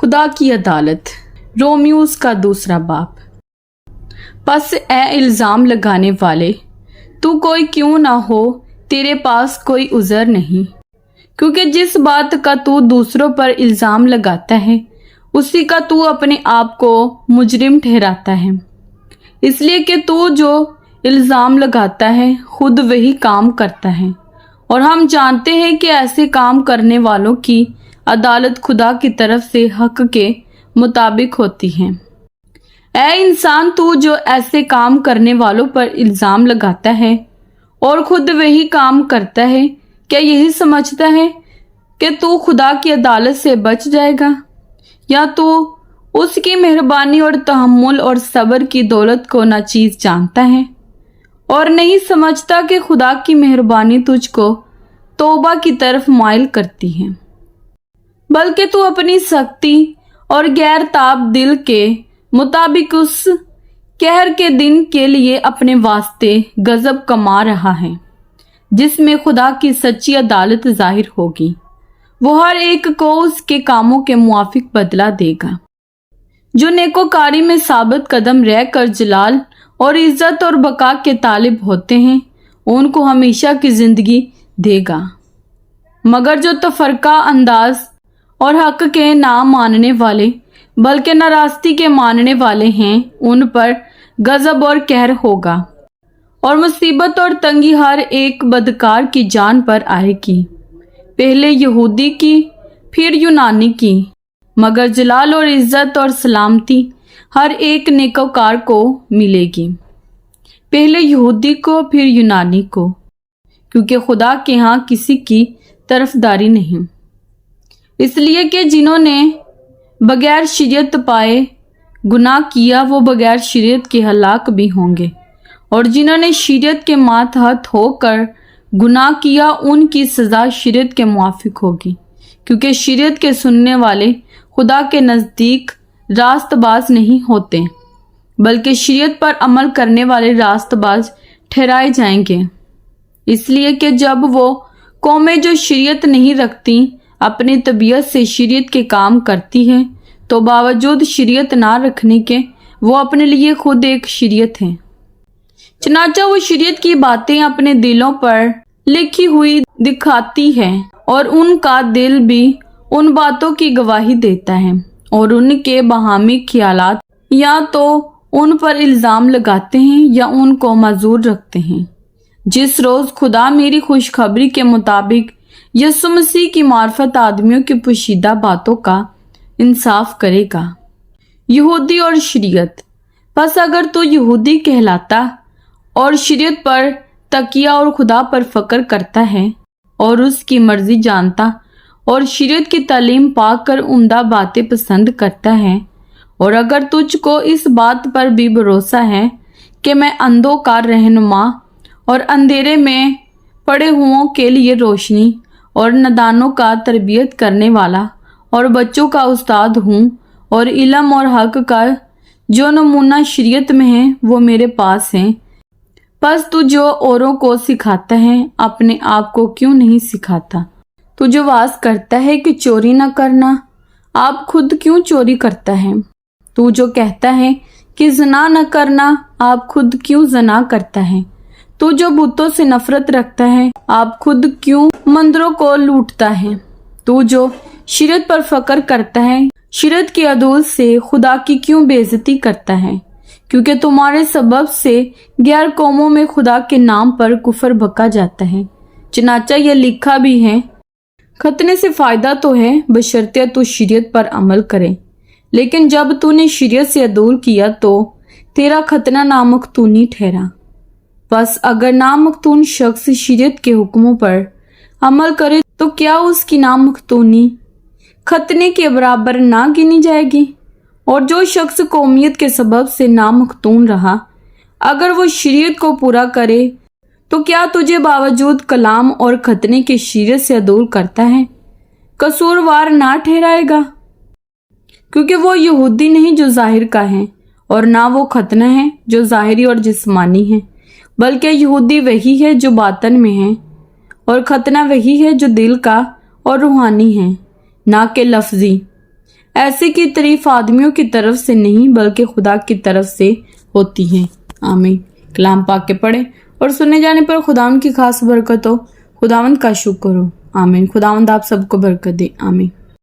खुदा की अदालत, रोमियोस का दूसरा बाप। बस ए इल्ज़ाम लगाने वाले, तू कोई क्यों ना हो, तेरे पास कोई उज़र नहीं, क्योंकि जिस बात का तू दूसरों पर इल्ज़ाम लगाता है उसी का तू अपने आप को मुजरिम ठहराता है, इसलिए कि तू जो इल्ज़ाम लगाता है खुद वही काम करता है। और हम जानते हैं कि ऐसे काम करने वालों की अदालत खुदा की तरफ से हक के मुताबिक होती है। ऐ इंसान, तू जो ऐसे काम करने वालों पर इल्ज़ाम लगाता है और खुद वही काम करता है, क्या यही समझता है कि तू खुदा की अदालत से बच जाएगा? या तू उसकी मेहरबानी और तहम्मुल और सब्र की दौलत को नाचीज जानता है और नहीं समझता कि खुदा की मेहरबानी तुझको तौबा की तरफ माइल करती है, बल्कि तू अपनी सख्ती और गैर ताब दिल के मुताबिक उस कहर के दिन के लिए अपने वास्ते गजब कमा रहा है, जिसमें खुदा की सच्ची अदालत जाहिर होगी। वो हर एक को उसके कामों के मुआफिक बदला देगा। जो नेकोकारी में साबित कदम रह कर जलाल और इज्जत और बका के तालिब होते हैं, उनको हमेशा की जिंदगी देगा। मगर जो तफरका अंदाज और हक के ना मानने वाले बल्कि नारास्ती के मानने वाले हैं, उन पर गजब और कहर होगा और मुसीबत और तंगी हर एक बदकार की जान पर आएगी, पहले यहूदी की फिर यूनानी की। मगर जलाल और इज्जत और सलामती हर एक नेकोकार को मिलेगी, पहले यहूदी को फिर यूनानी को, क्योंकि खुदा के यहाँ किसी की तरफदारी नहीं। इसलिए कि जिन्होंने बगैर शरीयत पाए गुनाह किया वो बगैर शरीयत के हलाक भी होंगे, और जिन्होंने शरीयत के मातहत होकर गुनाह किया उनकी सजा शरीयत के मुआफिक होगी, क्योंकि शरीयत के सुनने वाले खुदा के नज़दीक रास्तबाज नहीं होते, बल्कि शरीयत पर अमल करने वाले रास्तबाज ठहराए जाएंगे। इसलिए कि जब वो कौमें जो शरीयत नहीं रखती अपनी तबीयत से शरीयत के काम करती हैं, तो बावजूद शरीयत ना रखने के वो अपने लिए खुद एक शरीयत हैं। चनाचा वो शरीयत की बातें अपने दिलों पर लिखी हुई दिखाती है और उनका दिल भी उन बातों की गवाही देता है, और उनके बहामी ख्यालात या तो उन पर इल्ज़ाम लगाते हैं या उनको माजूर रखते हैं। जिस रोज़ खुदा मेरी खुशखबरी के मुताबिक यीशु मसीह की मार्फत आदमियों की पोशीदा बातों का इंसाफ करेगा। यहूदी और शरीयत। बस अगर तू यहूदी कहलाता और शरीयत पर तकिया और खुदा पर फक्र करता है और उसकी मर्जी जानता और शरीयत की तालीम पाकर उम्दा बातें पसंद करता है, और अगर तुझको इस बात पर भी भरोसा है कि मैं अंधों का रहनुमा और अंधेरे में पड़े हुओं के लिए रोशनी और नादानों का तरबियत करने वाला और बच्चों का उस्ताद हूँ, और इल्म और हक का जो नमूना शरीयत में है वो मेरे पास है, बस तू जो औरों को सिखाता है अपने आप को क्यों नहीं सिखाता? तू जो वाज करता है कि चोरी न करना, आप खुद क्यों चोरी करता है? तू जो कहता है कि जना न करना, आप खुद क्यों जना करता है? तू जो बुतों से नफरत रखता है, आप खुद क्यों मंदिरों को लूटता है? तू जो शरीयत पर फक्र करता है, शरीयत के अदूल से खुदा की क्यों बेइज्जती करता है? क्योंकि तुम्हारे सबब से गैर कौमों में खुदा के नाम पर कुफर बका जाता है। चनाचा ये लिखा भी है, खतने से फायदा तो है बशर्ते तू शरीयत पर अमल करे, लेकिन जब तूने शरीयत से अदूल किया तो तेरा खतना नामकतूनी ठहरा। बस अगर नामकतून शख्स शरीयत के हुक्मों पर अमल करे तो क्या उसकी नामकतूनी खतने के बराबर ना गिनी जाएगी? और जो शख्स कौमियत के सबब से नामकतून रहा, अगर वो शरीयत को पूरा करे तो क्या तुझे बावजूद कलाम और खतने के शरीयत से अदूल करता है कसूरवार ना ठहराएगा? क्योंकि वो यहूदी नहीं जो जाहिर का है, और ना वो खतना है जो जाहिरी और जिस्मानी है, बल्कि यहूदी वही है जो बातन में है, और खतना वही है जो दिल का और रूहानी है, ना कि लफ्जी। ایسے کی تعریف آدمیوں کی طرف سے نہیں بلکہ خدا کی طرف سے ہوتی ہے۔ آمین۔ کلام پاک کے پڑھے اور سننے جانے پر خداوند کی خاص برکت ہو۔ خداوند کا شکر ہو۔ آمین۔ خداوند آپ سب کو برکت دے۔ آمین۔